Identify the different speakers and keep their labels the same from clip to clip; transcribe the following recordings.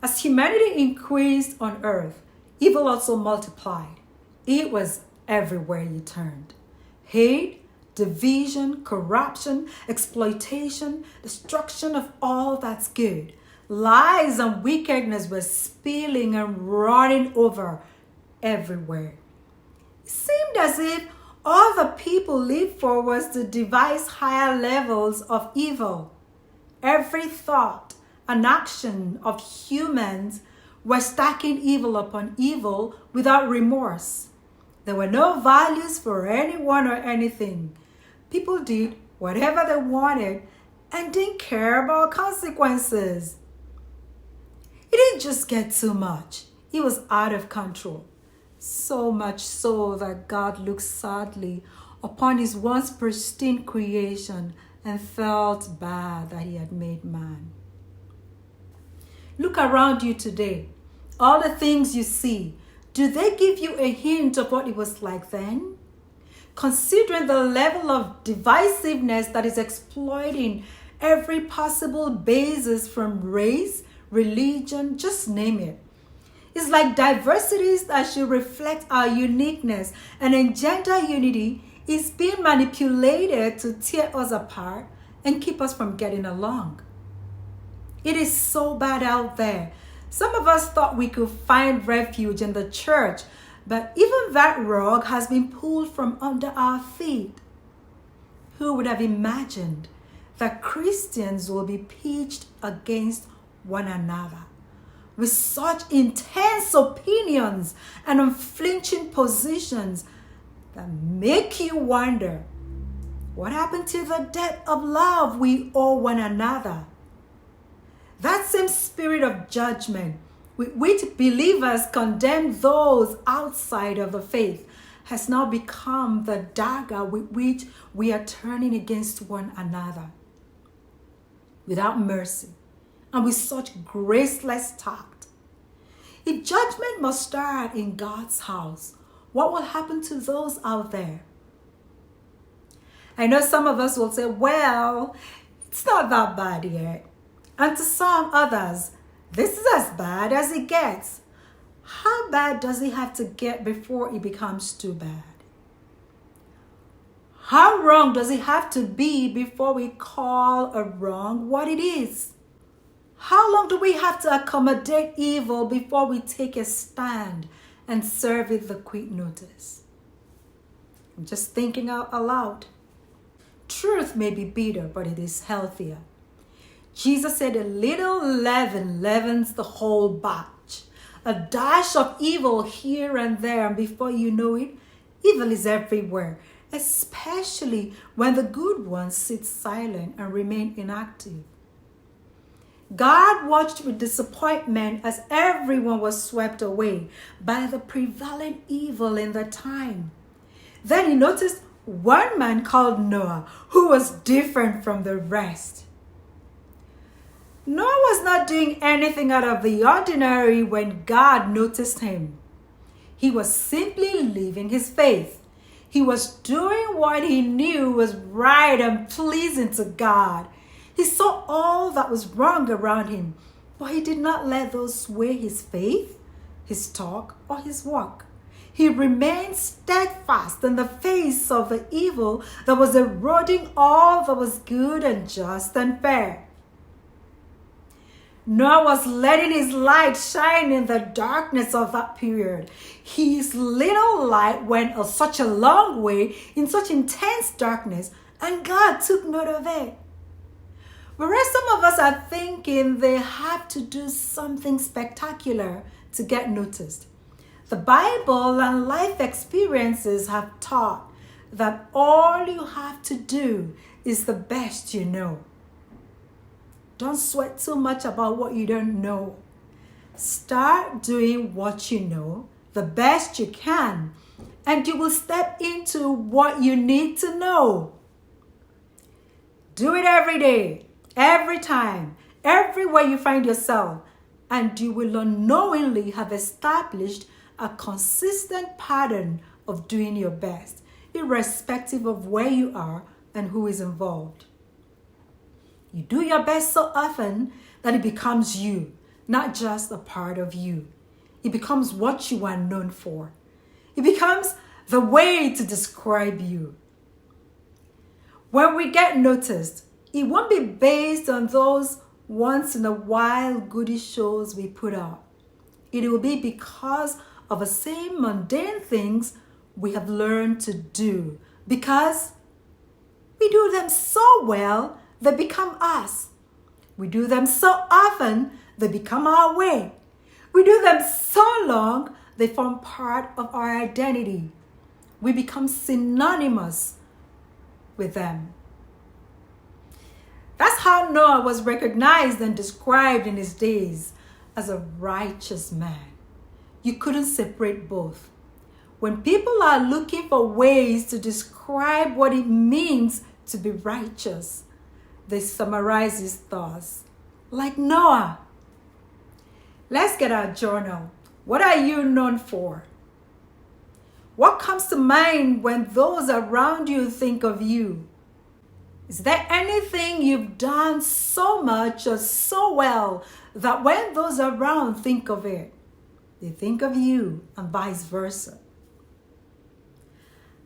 Speaker 1: As humanity increased on earth, evil also multiplied. It was everywhere you turned. Hate, division, corruption, exploitation, destruction of all that's good. Lies and wickedness were spilling and running over everywhere. It seemed as if all the people lived for was to devise higher levels of evil. Every thought and action of humans were stacking evil upon evil without remorse. There were no values for anyone or anything. People did whatever they wanted and didn't care about consequences. It didn't just get too much. It was out of control. So much so that God looked sadly upon his once pristine creation and felt bad that he had made man. Look around you today. All the things you see, do they give you a hint of what it was like then? Considering the level of divisiveness that is exploiting every possible basis from race, religion, just name it. It's like diversities that should reflect our uniqueness and engender unity is being manipulated to tear us apart and keep us from getting along. It is so bad out there. Some of us thought we could find refuge in the church, but even that rug has been pulled from under our feet. Who would have imagined that Christians will be pitched against one another with such intense opinions and unflinching positions that make you wonder, what happened to the debt of love we owe one another? That same spirit of judgment with which believers condemn those outside of the faith has now become the dagger with which we are turning against one another. Without mercy and with such graceless tact. If judgment must start in God's house, what will happen to those out there? I know some of us will say, well, it's not that bad yet. And to some others, this is as bad as it gets. How bad does it have to get before it becomes too bad? How wrong does it have to be before we call a wrong what it is? How long do we have to accommodate evil before we take a stand and serve it the quick notice? I'm just thinking out aloud. Truth may be bitter, but it is healthier. Jesus said a little leaven leavens the whole batch. A dash of evil here and there, and before you know it, evil is everywhere, especially when the good ones sit silent and remain inactive. God watched with disappointment as everyone was swept away by the prevalent evil in the time. Then he noticed one man called Noah who was different from the rest. Noah was not doing anything out of the ordinary when God noticed him. He was simply living his faith. He was doing what he knew was right and pleasing to God. He saw all that was wrong around him, but he did not let those sway his faith, his talk, or his walk. He remained steadfast in the face of the evil that was eroding all that was good and just and fair. Noah was letting his light shine in the darkness of that period. His little light went such a long way in such intense darkness, and God took note of it. Whereas some of us are thinking they have to do something spectacular to get noticed. The Bible and life experiences have taught that all you have to do is the best you know. Don't sweat too much about what you don't know. Start doing what you know, the best you can, and you will step into what you need to know. Do it every day, every time, everywhere you find yourself, and you will unknowingly have established a consistent pattern of doing your best, irrespective of where you are and who is involved. You do your best so often that it becomes you. not just a part of you. It becomes what you are known for. It becomes the way to describe you. When we get noticed, it won't be based on those once in a while goody shows we put out. It will be because of the same mundane things we have learned to do, because we do them so well, they become us. We do them so often, they become our way. We do them so long, they form part of our identity. We become synonymous with them. That's how Noah was recognized and described in his days as a righteous man. You couldn't separate both. When people are looking for ways to describe what it means to be righteous, they summarize his thoughts, like Noah. Let's get our journal. What are you known for? What comes to mind when those around you think of you? Is there anything you've done so much or so well that when those around think of it, they think of you, and vice versa?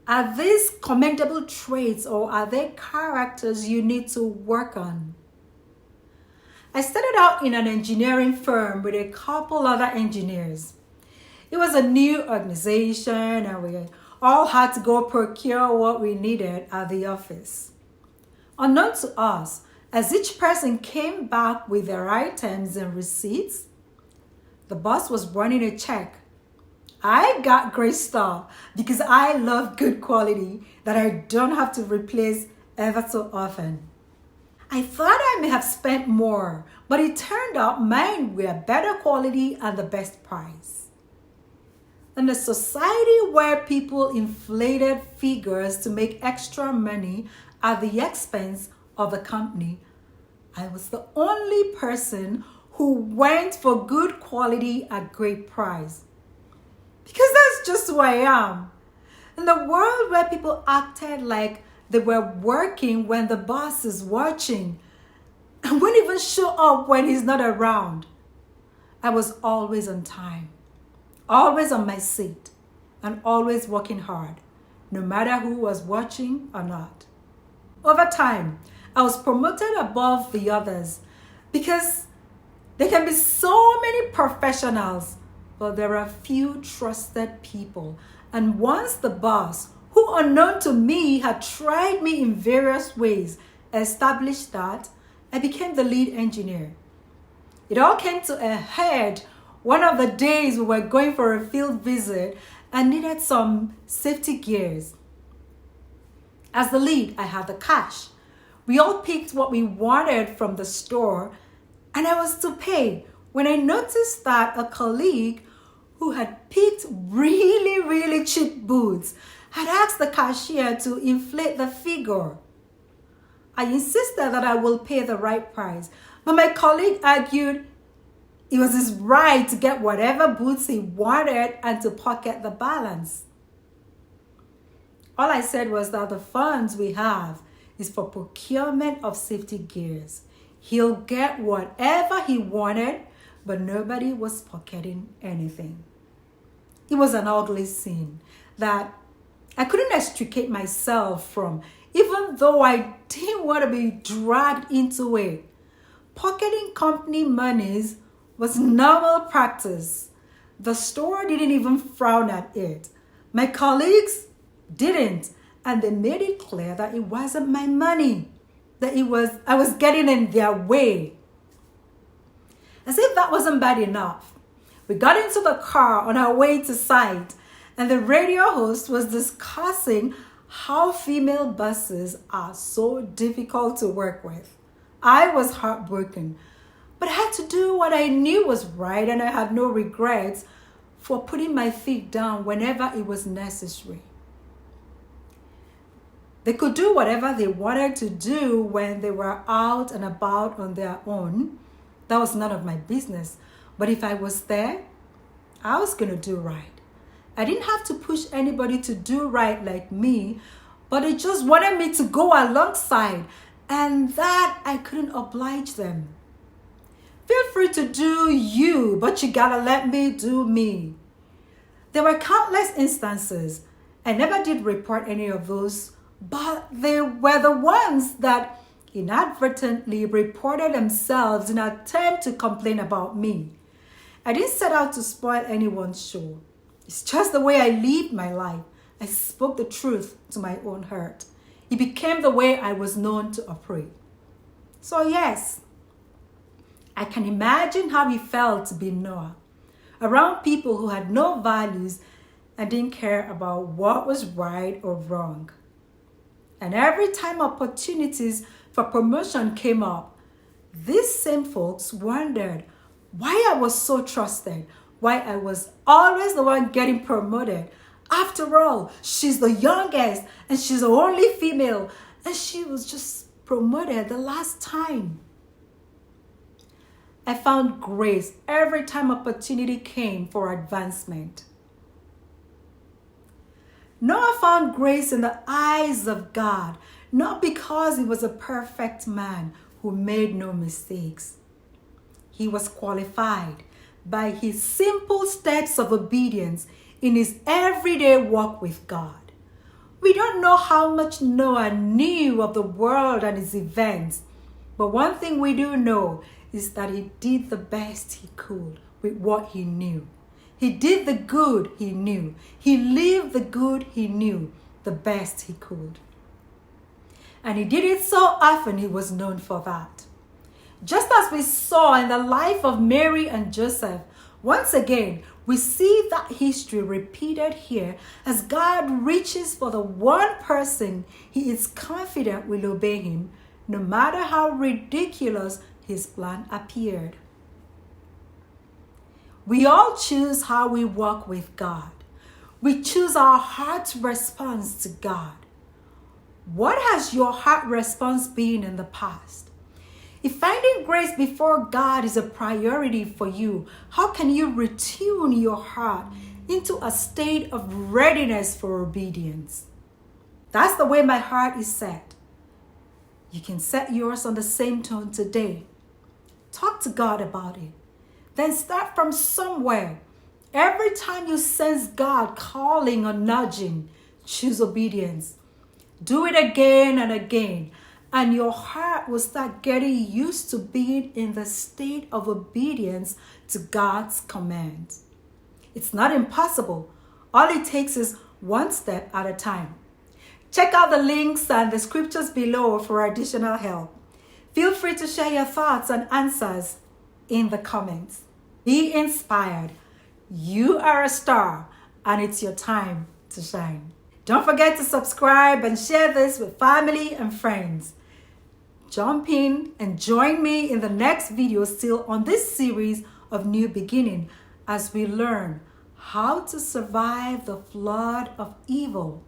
Speaker 1: Are these commendable traits, or are they characters you need to work on? I started out in an engineering firm with a couple other engineers. It was a new organization, and we all had to go procure what we needed at the office. Unknown to us, as each person came back with their items and receipts, the boss was running a check. I got great stuff because I love good quality that I don't have to replace ever so often. I thought I may have spent more, but it turned out mine were better quality and the best price. In a society where people inflated figures to make extra money at the expense of the company, I was the only person who went for good quality at great price. Because that's just who I am. In the world where people acted like they were working when the boss is watching and wouldn't even show up when he's not around, I was always on time, always on my seat, and always working hard, no matter who was watching or not. Over time, I was promoted above the others because there can be so many professionals, but there are few trusted people. And once the boss, who unknown to me had tried me in various ways, established that, I became the lead engineer. It all came to a head one of the days we were going for a field visit and needed some safety gears. As the lead, I had the cash. We all picked what we wanted from the store, and I was to pay when I noticed that a colleague who had picked really cheap boots had asked the cashier to inflate the figure. I insisted that I will pay the right price, but my colleague argued it was his right to get whatever boots he wanted and to pocket the balance. All I said was that the funds we have is for procurement of safety gears. He'll get whatever he wanted, but nobody was pocketing anything. It was an ugly scene that I couldn't extricate myself from, even though I didn't want to be dragged into it. Pocketing company monies was normal practice. The store didn't even frown at it. My colleagues didn't, and they made it clear that it wasn't my money, that I was getting in their way. As if that wasn't bad enough, we got into the car on our way to site, and the radio host was discussing how female bosses are so difficult to work with. I was heartbroken, but I had to do what I knew was right, and I had no regrets for putting my feet down whenever it was necessary. They could do whatever they wanted to do when they were out and about on their own. That was none of my business. But if I was there, I was going to do right. I didn't have to push anybody to do right like me, but they just wanted me to go alongside, and that I couldn't oblige them. Feel free to do you, but you gotta let me do me. There were countless instances. I never did report any of those, but they were the ones that inadvertently reported themselves in an attempt to complain about me. I didn't set out to spoil anyone's show. It's just the way I lived my life. I spoke the truth to my own hurt. It became the way I was known to operate. So yes, I can imagine how it felt to be Noah, around people who had no values and didn't care about what was right or wrong. And every time opportunities for promotion came up, these same folks wondered why I was so trusted, why I was always the one getting promoted. After all, she's the youngest and she's the only female, and she was just promoted the last time. I found grace every time opportunity came for advancement. Noah found grace in the eyes of God, not because he was a perfect man who made no mistakes. He was qualified by his simple steps of obedience in his everyday walk with God. We don't know how much Noah knew of the world and its events, but one thing we do know is that he did the best he could with what he knew. He did the good he knew. He lived the good he knew the best he could. And he did it so often he was known for that. Just as we saw in the life of Mary and Joseph, once again, we see that history repeated here as God reaches for the one person he is confident will obey him, no matter how ridiculous his plan appeared. We all choose how we walk with God. We choose our heart's response to God. What has your heart response been in the past? If finding grace before God is a priority for you, how can you retune your heart into a state of readiness for obedience? That's the way my heart is set. You can set yours on the same tone today. Talk to God about it. Then start from somewhere. Every time you sense God calling or nudging, choose obedience. Do it again and again, and your heart will start getting used to being in the state of obedience to God's commands. It's not impossible. All it takes is one step at a time. Check out the links and the scriptures below for additional help. Feel free to share your thoughts and answers in the comments. Be inspired. You are a star, and it's your time to shine. Don't forget to subscribe and share this with family and friends. Jump in and join me in the next video still on this series of New Beginning as we learn how to survive the flood of evil